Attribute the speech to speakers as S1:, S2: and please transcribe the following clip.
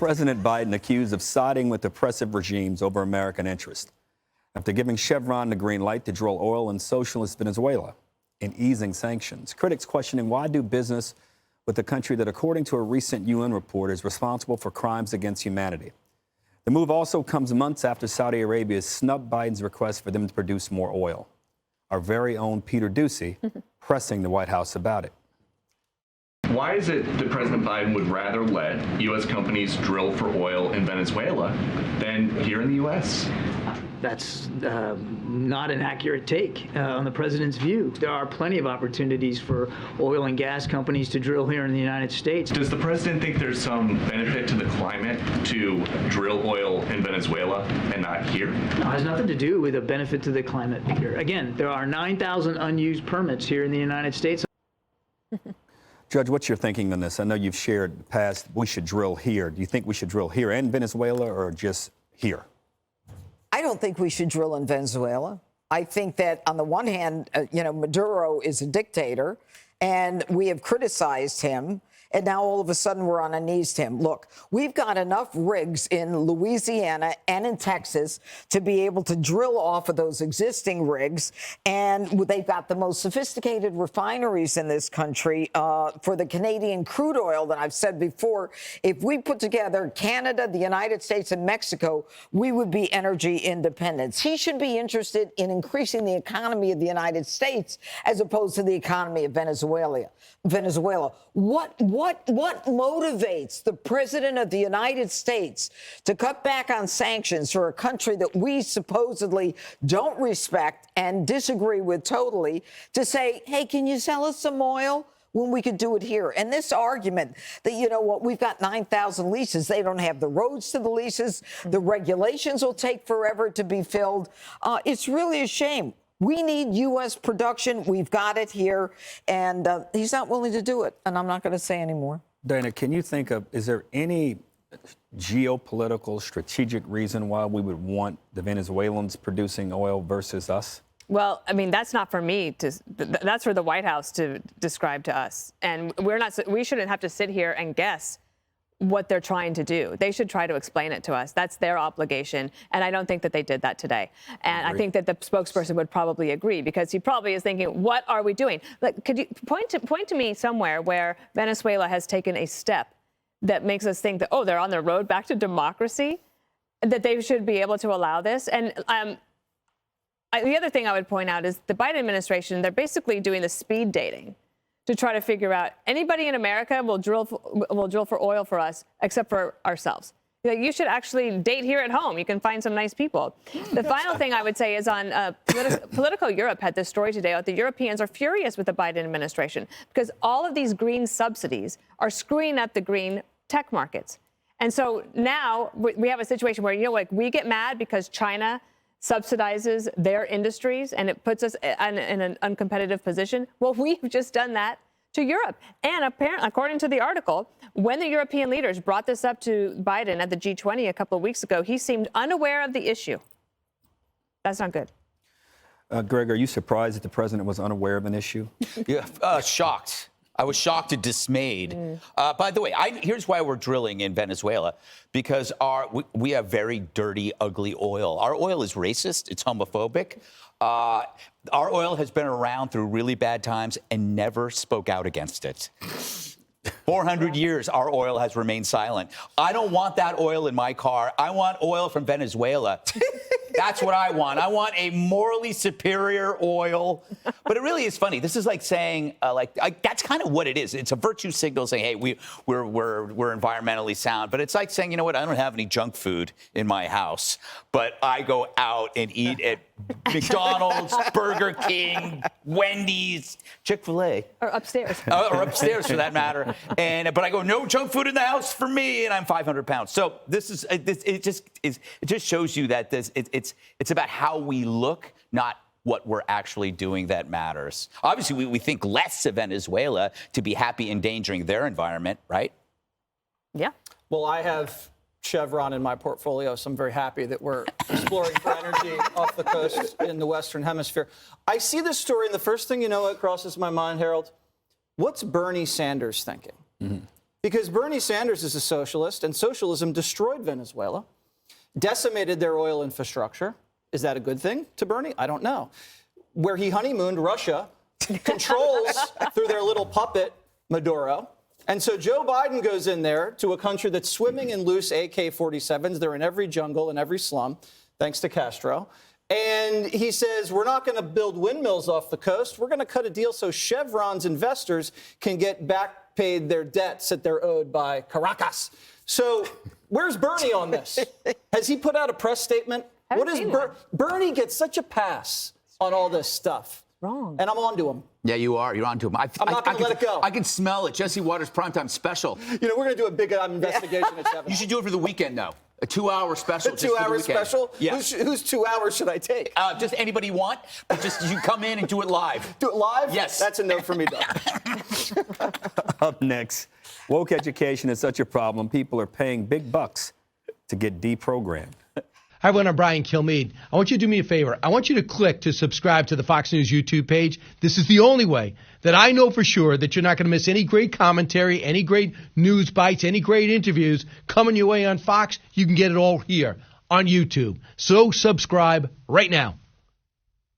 S1: President Biden accused of siding with oppressive regimes over American interest after giving Chevron the green light to drill oil in socialist Venezuela and easing sanctions. Critics questioning why do business with a country that, according to a recent UN report, is responsible for crimes against humanity. The move also comes months after Saudi Arabia snubbed Biden's request for them to produce more oil. Our very own Peter Ducey pressing the White House about it.
S2: Why is it that President Biden would rather let U.S. companies drill for oil in Venezuela than here in the U.S.?
S3: That's not an accurate take on the president's view. There are plenty of opportunities for oil and gas companies to drill here in the United States.
S2: Does the president think there's some benefit to the climate to drill oil in Venezuela and not here?
S3: No, it has nothing to do with a benefit to the climate, Peter. Again, there are 9,000 unused permits here in the United States.
S1: Judge, what's your thinking on this? I know you've shared the past, we should drill here. Do you think we should drill here in Venezuela or just here?
S4: I don't think we should drill in Venezuela. I think that on the one hand, Maduro is a dictator and we have criticized him. And now all of a sudden we're on our knees to him. Look, we've got enough rigs in Louisiana and in Texas to be able to drill off of those existing rigs. And they've got the most sophisticated refineries in this country for the Canadian crude oil that I've said before. If we put together Canada, the United States, and Mexico, we would be energy independent. He should be interested in increasing the economy of the United States as opposed to the economy of Venezuela. What motivates the president of the United States to cut back on sanctions for a country that we supposedly don't respect and disagree with totally to say, hey, can you sell us some oil when we could do it here? And this argument that, you know what, we've got 9,000 leases. They don't have the roads to the leases. The regulations will take forever to be filled. It's really a shame. We need U.S. production. We've got it here. And he's not willing to do it. And I'm not going to say any more.
S1: Dana, can you think of, is there any geopolitical, strategic reason why we would want the Venezuelans producing oil versus us?
S5: Well, I mean, that's not for me to, that's for the White House to describe to us. And we shouldn't have to sit here and guess what they're trying to do. They should try to explain it to us. That's their obligation. And I don't think that they did that today. And I think that the spokesperson would probably agree, because he probably is thinking, what are we doing? Like, could you point to me somewhere where Venezuela has taken a step that makes us think that, oh, they're on the road back to democracy, that they should be able to allow this? And the other thing I would point out is the Biden administration, they're basically doing the speed dating to try to figure out anybody in America will drill for oil for us except for ourselves. You should actually date here at home. You can find some nice people. The final thing I would say is on Politico Europe had this story today. The Europeans are furious with the Biden administration because all of these green subsidies are screwing up the green tech markets. And so now we have a situation where, like, we get mad because China subsidizes their industries and it puts us in an uncompetitive position. Well, we've just done that to Europe. And apparently, according to the article, when the European leaders brought this up to Biden at the G20 a couple of weeks ago, he seemed unaware of the issue. That's not good.
S1: Greg, are you surprised that the president was unaware of an issue?
S6: Yeah, shocked. I was shocked and dismayed. By the way, here's why we're drilling in Venezuela, because we have very dirty, ugly oil. Our oil is racist. It's homophobic. Our oil has been around through really bad times and never spoke out against it. 400 years, our oil has remained silent. I don't want that oil in my car. I want oil from Venezuela. That's what I want. I want a morally superior oil. But it really is funny. This is like saying, that's kind of what it is. It's a virtue signal saying, hey, we're environmentally sound. But it's like saying, you know what, I don't have any junk food in my house, but I go out and eat at McDonald's, Burger King, Wendy's, Chick-fil-A.
S5: Or upstairs.
S6: Or upstairs, for that matter. But I go, no junk food in the house for me, and I'm 500 pounds. So it just shows you that it's about how we look, not what we're actually doing that matters. Obviously, we think less of Venezuela to be happy endangering their environment, right?
S5: Yeah.
S7: Well, I have Chevron in my portfolio, so I'm very happy that we're exploring for energy off the coast in the Western Hemisphere. I see this story, and the first thing that crosses my mind, Harold, what's Bernie Sanders thinking? Mm-hmm. because Bernie Sanders is a socialist, and socialism destroyed Venezuela, decimated their oil infrastructure. Is that a good thing to Bernie? I don't know. Where he honeymooned Russia, controls through their little puppet, Maduro. And so Joe Biden goes in there to a country that's swimming in loose AK-47s. They're in every jungle and every slum, thanks to Castro. And he says, we're not going to build windmills off the coast. We're going to cut a deal so Chevron's investors can get back paid their debts that they're owed by Caracas. So where's Bernie on this? Has he put out a press statement? What is Bernie gets such a pass on all this stuff.
S5: Wrong.
S7: And I'm on to him.
S6: Yeah, you are. You're on to him. I'm
S7: not going to let it go.
S6: I can smell it. Jesse Waters Primetime Special.
S7: You know, we're going to do a big investigation at 7.
S6: You should do it for the weekend, though. A 2-hour special.
S7: A 2-hour special?
S6: Yeah.
S7: Whose 2 hours should I take?
S6: Just anybody you want, but just you come in and do it live.
S7: Do it live?
S6: Yes.
S7: That's a no for me, Doug.
S1: Up next, woke education is such a problem, people are paying big bucks to get deprogrammed.
S8: Hi, everyone. I'm Brian Kilmeade. I want you to do me a favor. I want you to click to subscribe to the Fox News YouTube page. This is the only way that I know for sure that you're not going to miss any great commentary, any great news bites, any great interviews coming your way on Fox. You can get it all here on YouTube. So subscribe right now.